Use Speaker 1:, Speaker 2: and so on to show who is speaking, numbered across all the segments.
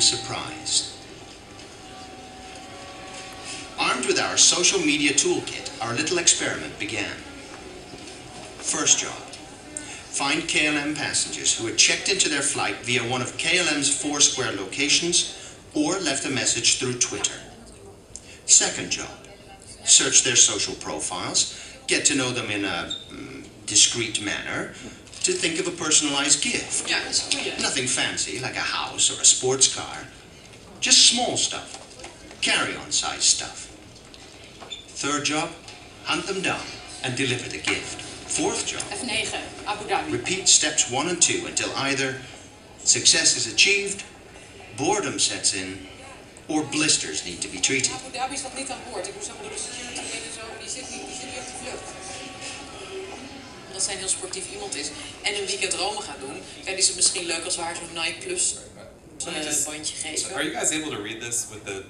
Speaker 1: surprised. Armed with our social media toolkit, our little experiment began. First job. Find KLM passengers who had checked into their flight via one of KLM's Foursquare locations or left a message through Twitter. Second job. Search their social profiles, get to know them in a discreet manner, to think of a personalized gift. Nothing fancy like a house or a sports car. Just small stuff. Carry-on size stuff. Third job, hunt them down and deliver the gift. Fourth job,
Speaker 2: F9, Abu Dhabi.
Speaker 1: Repeat steps 1 and 2 until either success is achieved, boredom sets in, or blisters need to be treated.
Speaker 2: Abu Dhabi staat niet aan boord. Ik moet zo bedoelen, security en zo, die zit niet op de vlucht. Omdat zij een heel sportief iemand is en een weekend Rome gaat doen, dan is het misschien leuk als we haar zo'n Nike Plus bandje geven.
Speaker 3: Are you guys able to read this with the...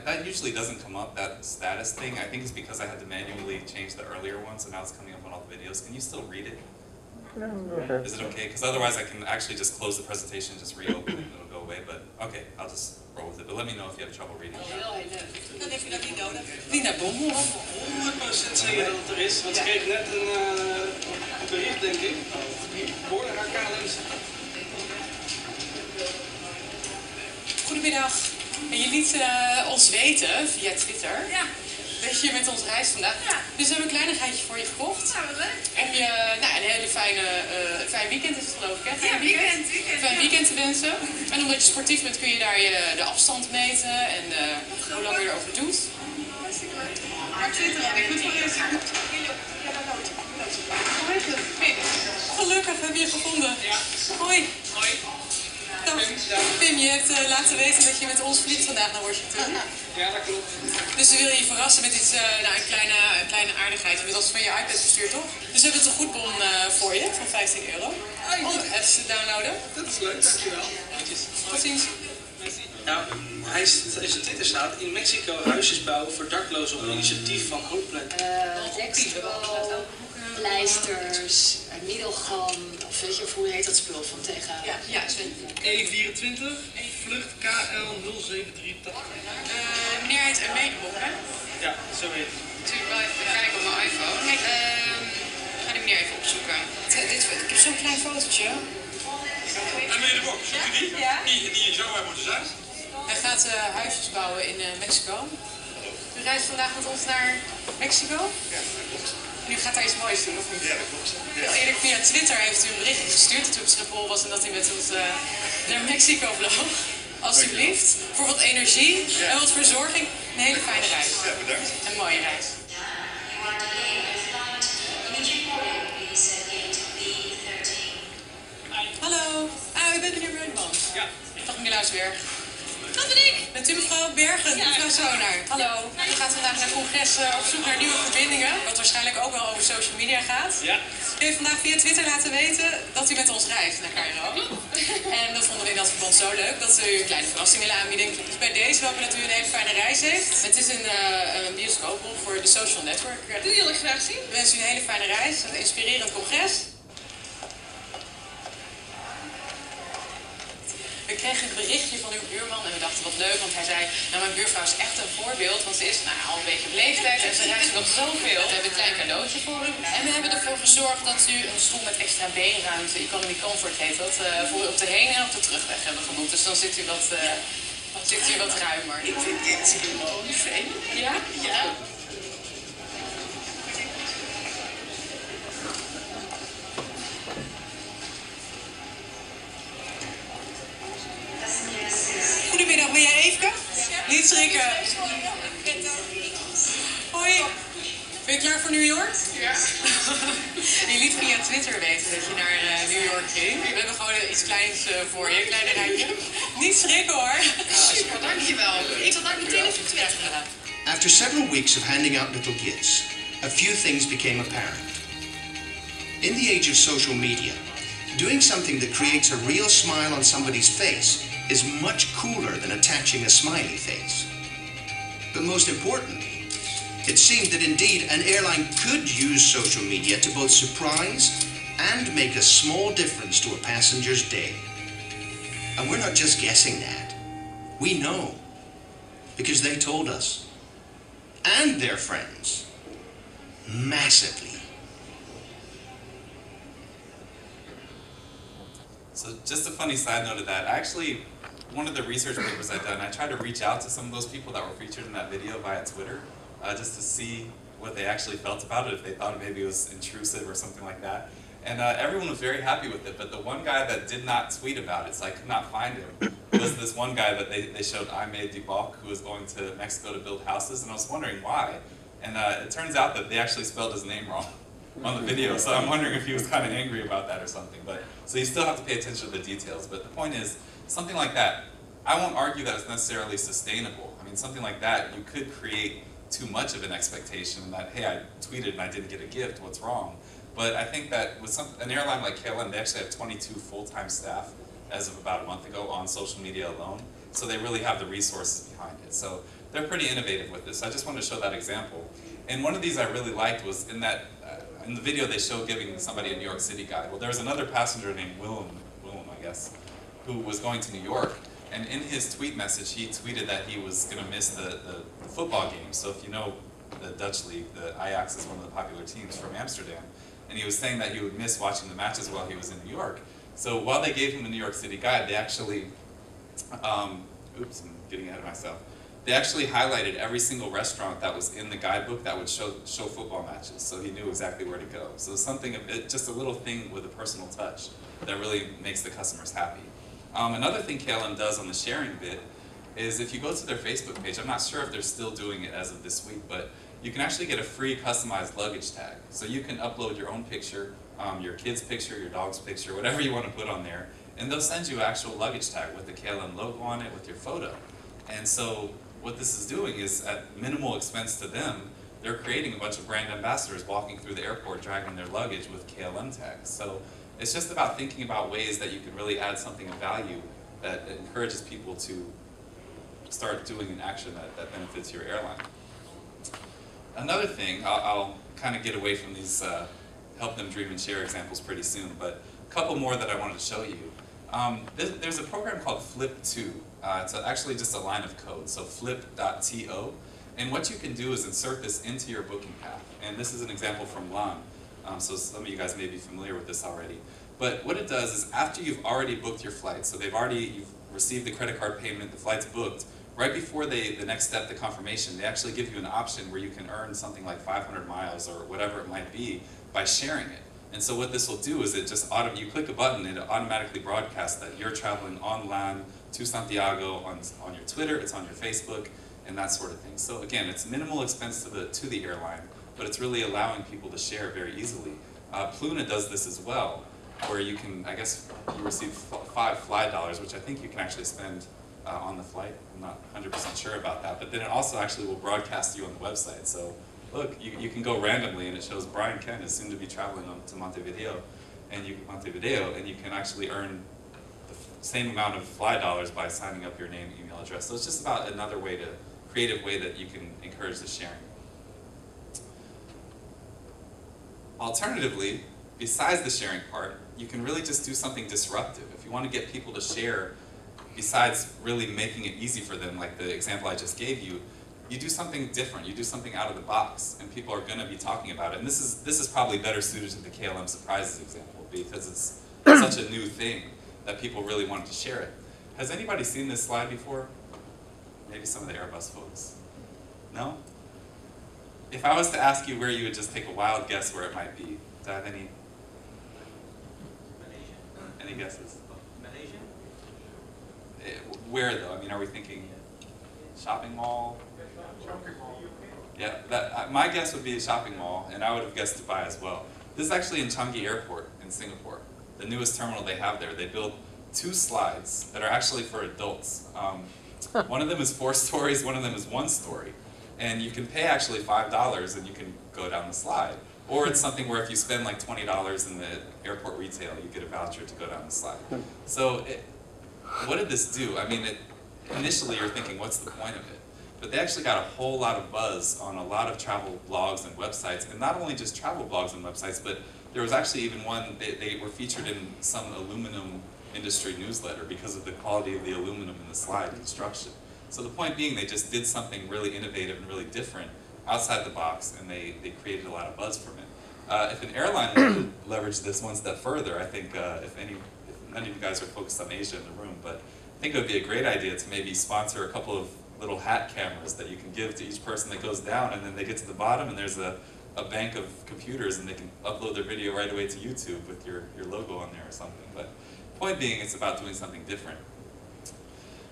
Speaker 3: that usually doesn't come up, that status thing. I think it's because I had to manually change the earlier one, so now it's coming up on all the videos. Can you still read it?
Speaker 4: Okay.
Speaker 3: Is it okay? Because otherwise I can actually just close the presentation and just reopen it and it'll go away. But okay, I'll just roll with it. But let me know if you have trouble reading.
Speaker 2: Dan heb je dat niet nodig. Nina Bommel.
Speaker 5: 100% zeker dat het er is, want ze kreeg net een bericht, denk ik. Hoorde haar KLM.
Speaker 2: Goedemiddag. En je liet ons weten via Twitter dat je met ons reist vandaag. Dus we hebben een kleinigheidje voor je gekocht.
Speaker 6: Nou, wat leuk.
Speaker 2: Om je een hele fijn weekend is het geloof ik, hè? Fijn weekend te wensen. En omdat je sportief bent kun je daar de afstand meten en hoe lang je erover doet.
Speaker 6: Hartstikke leuk. Maar Twitter al, ik moet wel eens.
Speaker 2: Gelukkig hebben we je gevonden. Hoi.
Speaker 5: Hoi.
Speaker 2: Dag. Pim, je hebt laten weten dat je met ons vliegt vandaag naar Washington.
Speaker 5: Ja, dat klopt.
Speaker 2: Dus we willen je verrassen met iets, een kleine aardigheid. Je bent als van je iPad verstuurd, toch? Dus we hebben een goedbon voor je van €15. Om apps te downloaden.
Speaker 5: Dat is leuk, dankjewel.
Speaker 2: Tot ziens.
Speaker 5: Nou, in zijn Twitter staat: in Mexico huisjes bouwen voor daklozen op initiatief van Hoopland.
Speaker 7: Dextro, pleisters, middelgam, of weet je, of hoe heet dat spul van tegen?
Speaker 2: Ja, Sven.
Speaker 5: E24, vlucht KL 0783.
Speaker 2: Meneer heet Medebok, hè?
Speaker 5: Ja, zo heet het.
Speaker 2: Natuurlijk wel even kijken op mijn iPhone. Kijk, ik ga die meneer even opzoeken. Ik heb zo'n klein fotootje.
Speaker 8: En Medebok, zoekt u die?
Speaker 2: Ja.
Speaker 8: Die zou er moeten zijn.
Speaker 2: Hij gaat huisjes bouwen in Mexico. U reist vandaag met ons naar Mexico?
Speaker 8: Ja, dat klopt.
Speaker 2: En u gaat daar iets moois doen, of niet?
Speaker 8: Ja, dat klopt.
Speaker 2: Heel eerlijk, via Twitter heeft u een berichtje gestuurd dat u op Schiphol was en dat u met ons naar Mexico vloog. Alsjeblieft. Voor wat energie en wat verzorging. Een hele fijne reis.
Speaker 8: Ja, bedankt.
Speaker 2: Een mooie reis. Hallo. U bent meneer Bruinman.
Speaker 5: Ja.
Speaker 2: Dag meneer Luisberg.
Speaker 6: Dat ben ik.
Speaker 2: Bent u mevrouw Bergen, mevrouw Zonaar? Hallo. U gaat vandaag naar congres op zoek naar nieuwe verbindingen, wat waarschijnlijk ook wel over social media gaat.
Speaker 5: Ja.
Speaker 2: U heeft vandaag via Twitter laten weten dat u met ons reist naar Cairo. En dat vonden we in dat verband zo leuk dat we u een kleine verrassing willen aanbieden. Dus bij deze hopen dat u een hele fijne reis heeft. Het is een bioscoopbol voor de social network.
Speaker 6: Die wil ik graag zien.
Speaker 2: We wensen u een hele fijne reis, een inspirerend congres. We kregen een berichtje van uw buurman en we dachten wat leuk, want hij zei, nou mijn buurvrouw is echt een voorbeeld, want ze is al een beetje op leeftijd en ze reist nog zoveel. We hebben een klein cadeautje voor u en we hebben ervoor gezorgd dat u een stoel met extra beenruimte, economy comfort heet dat, voor u op de heen- en op de terugweg hebben geboekt. Dus dan zit u wat ruimer.
Speaker 5: Ik vind dit gewoon fijn.
Speaker 2: Ja?
Speaker 5: Ja.
Speaker 2: Goedemiddag, ben jij Eefke? Niet schrikken. Hoi. Ben je klaar voor New York?
Speaker 6: Ja.
Speaker 2: Je liet via Twitter weten dat je naar New York ging. We hebben gewoon iets kleins voor je, een kleine rijtje. Niet schrikken hoor.
Speaker 6: Super, dankjewel. Ik zal daar meteen even Twitter gaan.
Speaker 1: After several weeks of handing out little gifts, a few things became apparent. In the age of social media, doing something that creates a real smile on somebody's face is much cooler than attaching a smiley face. But most importantly, it seemed that indeed an airline could use social media to both surprise and make a small difference to a passenger's day. And we're not just guessing that. We know, because they told us. And their friends. Massively.
Speaker 3: So just a funny side note of that, actually, one of the research papers I've done, I tried to reach out to some of those people that were featured in that video via Twitter, just to see what they actually felt about it, if they thought maybe it was intrusive or something like that. And everyone was very happy with it, but the one guy that did not tweet about it, so I could not find him, was this one guy that they showed, Aimé Duboc, who was going to Mexico to build houses, and I was wondering why. And it turns out that they actually spelled his name wrong on the video, so I'm wondering if he was kind of angry about that or something. But so you still have to pay attention to the details. But the point is, something like that, I won't argue that it's necessarily sustainable. I mean, something like that, you could create too much of an expectation that, hey, I tweeted and I didn't get a gift, what's wrong? But I think that with an airline like KLM, they actually have 22 full-time staff as of about a month ago on social media alone. So they really have the resources behind it. So they're pretty innovative with this. I just wanted to show that example. And one of these I really liked was in that, in the video they showed giving somebody a New York City guide. Well, there was another passenger named Willem, I guess, who was going to New York. And in his tweet message, he tweeted that he was going to miss the football game. So if you know the Dutch league, the Ajax is one of the popular teams from Amsterdam. And he was saying that he would miss watching the matches while he was in New York. So while they gave him the New York City guide, they actually, oops, I'm getting ahead of myself. They actually highlighted every single restaurant that was in the guidebook that would show football matches, so he knew exactly where to go. So something, just a little thing with a personal touch that really makes the customers happy. Another thing KLM does on the sharing bit is if you go to their Facebook page, I'm not sure if they're still doing it as of this week, but you can actually get a free customized luggage tag. So you can upload your own picture, your kid's picture, your dog's picture, whatever you want to put on there, and they'll send you an actual luggage tag with the KLM logo on it, with your photo. And so what this is doing is, at minimal expense to them, they're creating a bunch of brand ambassadors walking through the airport dragging their luggage with KLM tags. So it's just about thinking about ways that you can really add something of value that encourages people to start doing an action that benefits your airline. Another thing, I'll kind of get away from these help them dream and share examples pretty soon, but a couple more that I wanted to show you. There's a program called Flip2. It's actually just a line of code, so flip.to. And what you can do is insert this into your booking path. And this is an example from LAN. So some of you guys may be familiar with this already. But what it does is after you've already booked your flight, so you've received the credit card payment, the flight's booked, right before the next step, the confirmation, they actually give you an option where you can earn something like 500 miles or whatever it might be by sharing it. And so what this will do is it just you click a button, it automatically broadcasts that you're traveling on LAN to Santiago on your Twitter, it's on your Facebook, and that sort of thing. So again, it's minimal expense to the airline, but it's really allowing people to share very easily. Pluna does this as well, where you can, I guess, you receive 5 fly dollars, which I think you can actually spend on the flight. I'm not 100% sure about that, but then it also actually will broadcast you on the website. So look, you can go randomly and it shows Brian Kent is soon to be traveling to Montevideo, and you can actually earn the same amount of fly dollars by signing up your name, email address. So it's just about another creative way that you can encourage the sharing. Alternatively, besides the sharing part, you can really just do something disruptive. If you want to get people to share, besides really making it easy for them, like the example I just gave you, you do something different, you do something out of the box, and people are going to be talking about it. And this is probably better suited to the KLM Surprises example, because it's such a new thing that people really wanted to share it. Has anybody seen this slide before? Maybe some of the Airbus folks. No? If I was to ask you where you would just take a wild guess where it might be, do I have any guesses?
Speaker 4: Malaysia?
Speaker 3: Where though? I mean, are we thinking shopping mall?
Speaker 8: Shopping mall.
Speaker 3: Yeah, my guess would be a shopping mall, and I would have guessed Dubai as well. This is actually in Changi Airport in Singapore, the newest terminal they have there. They built 2 slides that are actually for adults. One of them is 4 stories, one of them is 1 story. And you can pay actually $5 and you can go down the slide. Or it's something where if you spend like $20 in the airport retail, you get a voucher to go down the slide. So what did this do? I mean, initially you're thinking, what's the point of it? But they actually got a whole lot of buzz on a lot of travel blogs and websites, and not only just travel blogs and websites, but there was actually even one, they were featured in some aluminum industry newsletter because of the quality of the aluminum in the slide construction. So the point being, they just did something really innovative and really different outside the box, and they created a lot of buzz from it. If an airline would leverage this one step further, I think if none of you guys are focused on Asia in the room, but I think it would be a great idea to maybe sponsor a couple of little hat cameras that you can give to each person that goes down, and then they get to the bottom and there's a bank of computers and they can upload their video right away to YouTube with your logo on there or something. But point being, it's about doing something different.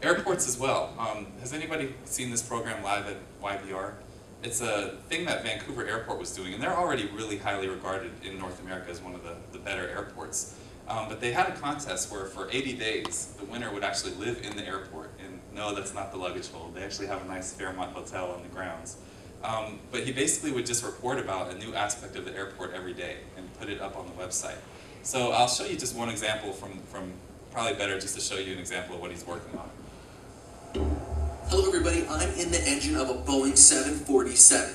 Speaker 3: Airports as well. Has anybody seen this program live at YVR? It's a thing that Vancouver Airport was doing, and they're already really highly regarded in North America as one of the better airports. But they had a contest where for 80 days, the winner would actually live in the airport. And no, that's not the luggage hold. They actually have a nice Fairmont hotel on the grounds. But he basically would just report about a new aspect of the airport every day and put it up on the website. So I'll show you just one example from probably better just to show you an example of what he's working on.
Speaker 4: Hello everybody, I'm in the engine of a Boeing 747.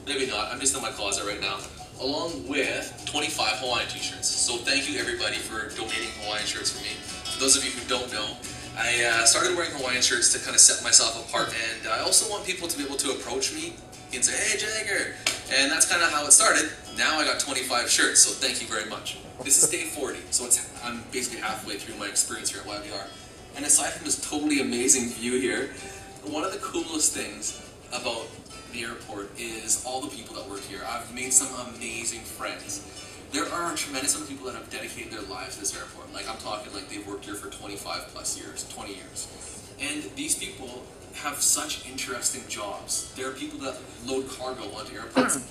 Speaker 4: Maybe not, I'm just in my closet right now. Along with 25 Hawaiian t-shirts. So thank you everybody for donating Hawaiian shirts for me. For those of you who don't know, I started wearing Hawaiian shirts to kind of set myself apart, and I also want people to be able to approach me and say, hey Jagger! And that's kind of how it started. Now I got 25 shirts, so thank you very much. This is day 40, so I'm basically halfway through my experience here at YVR. And aside from this totally amazing view here, one of the coolest things about the airport is all the people that work here. I've made some amazing friends. There are a tremendous amount of people that have dedicated their lives to this airport. Like I'm talking like they've worked here for 25 plus years, 20 years. And these people have such interesting jobs. There are people that load cargo onto airplanes.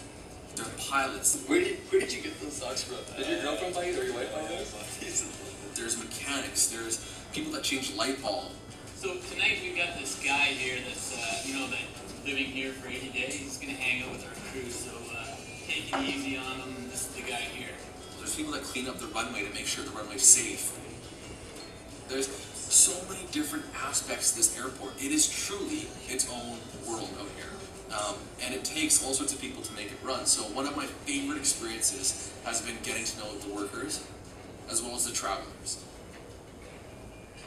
Speaker 4: They're pilots.
Speaker 5: Where did you get those socks from? Did your girlfriend buy it or your wife buy those?
Speaker 4: There's mechanics. There's people that change light bulb.
Speaker 9: So tonight we've got this guy here that's, that living here for 80 days. He's going to hang out with our crew, so take it easy on him. This is the guy here.
Speaker 4: There's people that clean up the runway to make sure the runway's safe. There's so many different aspects to this airport. It is truly its own world out here. And it takes all sorts of people to make it run. So one of my favorite experiences has been getting to know the workers as well as the travelers.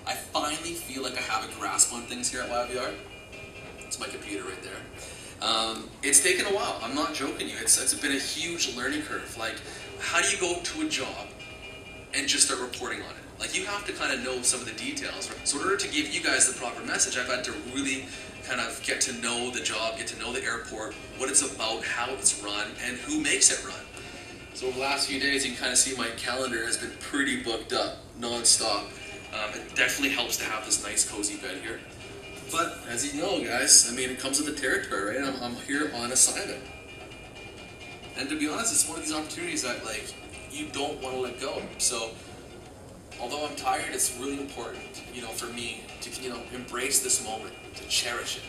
Speaker 4: I finally feel like I have a grasp on things here at YVR. It's my computer right there. It's taken a while, I'm not joking you. It's been a huge learning curve. Like, how do you go to a job and just start reporting on it? Like, you have to kind of know some of the details. Right? So in order to give you guys the proper message, I've had to really kind of get to know the job, get to know the airport, what it's about, how it's run, and who makes it run. So over the last few days, you can kind of see my calendar has been pretty booked up, non-stop. It definitely helps to have this nice cozy bed here. But as you know, guys, I mean, it comes with the territory, right? I'm here on assignment. And to be honest, it's one of these opportunities that, like, you don't want to let go. So, although I'm tired, it's really important, for me to, embrace this moment, to cherish it.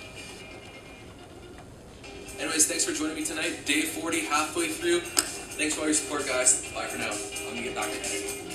Speaker 4: Anyways, thanks for joining me tonight. Day 40, halfway through. Thanks for all your support, guys. Bye for now. I'm gonna get back to editing.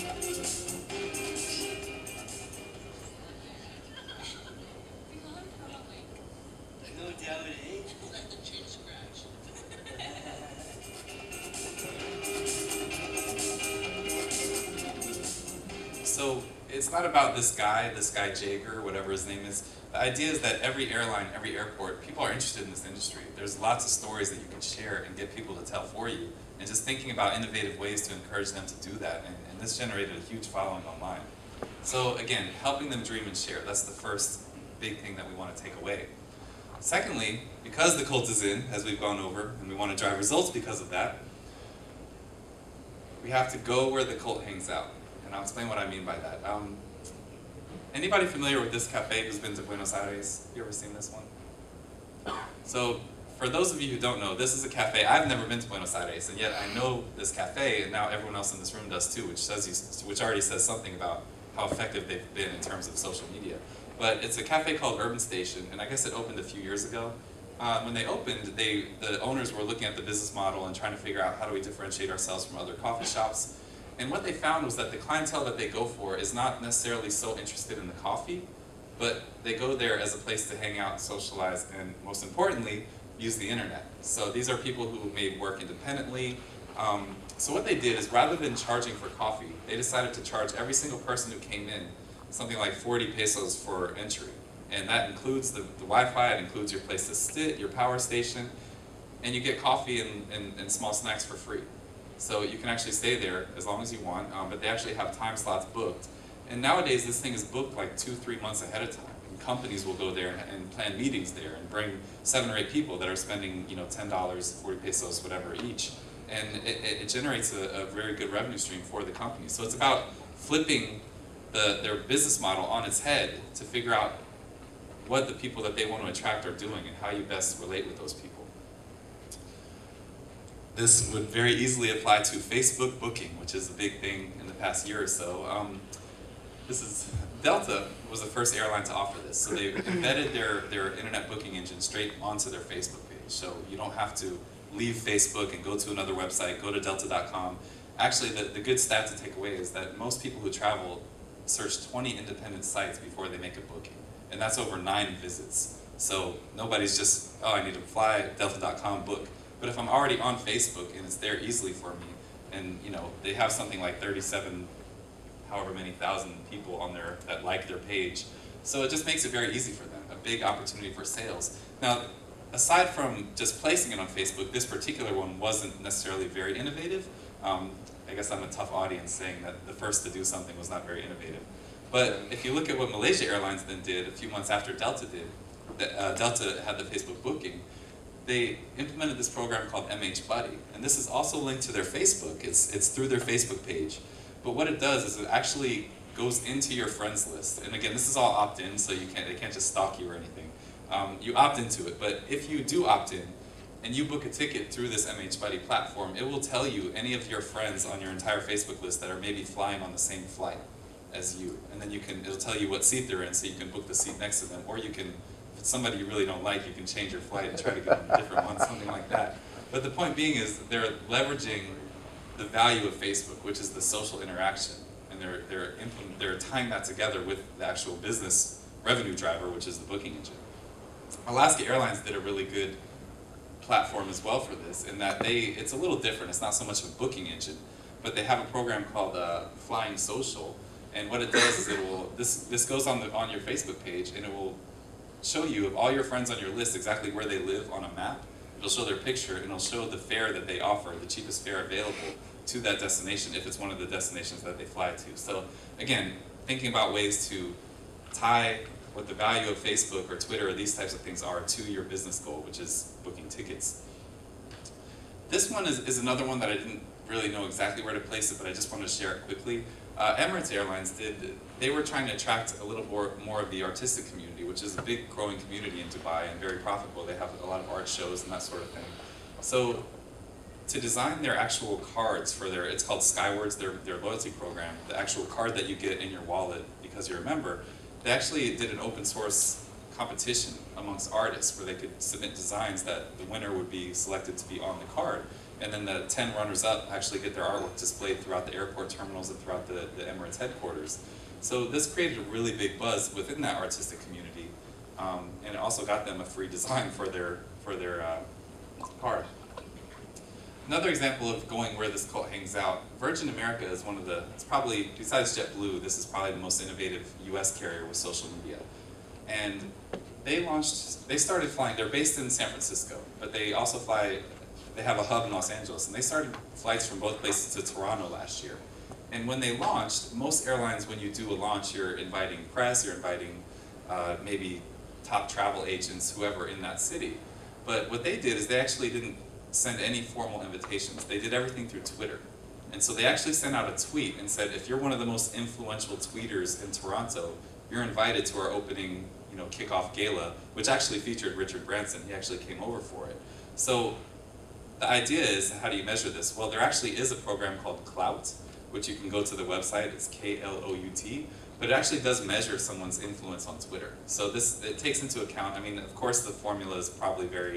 Speaker 3: So it's not about this guy Jager, whatever his name is. The idea is that every airline, every airport, people are interested in this industry. There's lots of stories that you can share and get people to tell for you. And just thinking about innovative ways to encourage them to do that. And this generated a huge following online. So again, helping them dream and share. That's the first big thing that we want to take away. Secondly, because the cult is in, as we've gone over, and we want to drive results because of that, we have to go where the cult hangs out. And I'll explain what I mean by that. Anybody familiar with this cafe who's been to Buenos Aires? You ever seen this one? So, for those of you who don't know, this is a cafe. I've never been to Buenos Aires, and yet I know this cafe, and now everyone else in this room does too, which already says something about how effective they've been in terms of social media. But it's a cafe called Urban Station, and I guess it opened a few years ago. When they opened, the owners were looking at the business model and trying to figure out how do we differentiate ourselves from other coffee shops. And what they found was that the clientele that they go for is not necessarily so interested in the coffee, but they go there as a place to hang out, socialize, and most importantly, use the internet. So these are people who may work independently, So what they did is rather than charging for coffee, they decided to charge every single person who came in something like 40 pesos for entry. And that includes the Wi-Fi, it includes your place to sit, your power station, and you get coffee and small snacks for free. So you can actually stay there as long as you want, but they actually have time slots booked. And nowadays this thing is booked like 2-3 months ahead of time. And companies will go there and plan meetings there and bring 7 or 8 people that are spending, you know, $10, 40 pesos, whatever each. And it generates a very good revenue stream for the company. So it's about flipping their business model on its head to figure out what the people that they want to attract are doing and how you best relate with those people. This would very easily apply to Facebook booking, which is a big thing in the past year or so. Delta was the first airline to offer this. So they embedded their internet booking engine straight onto their Facebook page. So you don't have to leave Facebook and go to another website, go to delta.com. Actually, the good stat to take away is that most people who travel search 20 independent sites before they make a booking. And that's over 9 visits. So nobody's just, oh, I need to fly, delta.com, book. But if I'm already on Facebook and it's there easily for me, and you know they have something like 37, however many thousand people on there that like their page, so it just makes it very easy for them, a big opportunity for sales. Now, aside from just placing it on Facebook, this particular one wasn't necessarily very innovative. I guess I'm a tough audience saying that the first to do something was not very innovative. But if you look at what Malaysia Airlines then did a few months after Delta did, Delta had the Facebook booking, they implemented this program called MH Buddy. And this is also linked to their Facebook. It's through their Facebook page. But what it does is it actually goes into your friends list. And again, this is all opt-in, so they can't just stalk you or anything. You opt into it, but if you do opt in, and you book a ticket through this MH Buddy platform, it will tell you any of your friends on your entire Facebook list that are maybe flying on the same flight as you. And then it'll tell you what seat they're in, so you can book the seat next to them, or you can, if it's somebody you really don't like, you can change your flight and try to get on a different one, something like that. But the point being is they're leveraging the value of Facebook, which is the social interaction, and they're tying that together with the actual business revenue driver, which is the booking engine. Alaska Airlines did a really good platform as well for this, in that it's a little different. It's not so much of a booking engine, but they have a program called Flying Social, and what it does is this goes on your Facebook page, and it will show you of all your friends on your list exactly where they live on a map. It'll show their picture, and it'll show the fare that they offer, the cheapest fare available to that destination if it's one of the destinations that they fly to. So again, thinking about ways to tie what the value of Facebook or Twitter or these types of things are to your business goal, which is booking tickets. This one is another one that I didn't really know exactly where to place it, but I just wanted to share it quickly. Emirates Airlines they were trying to attract a little more of the artistic community, which is a big growing community in Dubai and very profitable. They have a lot of art shows and that sort of thing. So to design their actual cards for it's called Skywards, their loyalty program, the actual card that you get in your wallet because you're a member, they actually did an open source competition amongst artists where they could submit designs that the winner would be selected to be on the card. And then the 10 runners-up actually get their artwork displayed throughout the airport terminals and throughout the Emirates headquarters. So this created a really big buzz within that artistic community, and it also got them a free design for their card. Another example of going where this cult hangs out, Virgin America is it's probably, besides JetBlue, this is probably the most innovative US carrier with social media. And they started flying, they're based in San Francisco, but they also they have a hub in Los Angeles, and they started flights from both places to Toronto last year. And when they launched, most airlines, when you do a launch, you're inviting press, you're inviting maybe top travel agents, whoever in that city. But what they did is they actually didn't send any formal invitations. They did everything through Twitter. And so they actually sent out a tweet and said, if you're one of the most influential tweeters in Toronto, you're invited to our opening, kickoff gala, which actually featured Richard Branson. He actually came over for it. So the idea is, how do you measure this? Well, there actually is a program called Clout, which you can go to the website, it's K-L-O-U-T, but it actually does measure someone's influence on Twitter. So it takes into account, of course the formula is probably very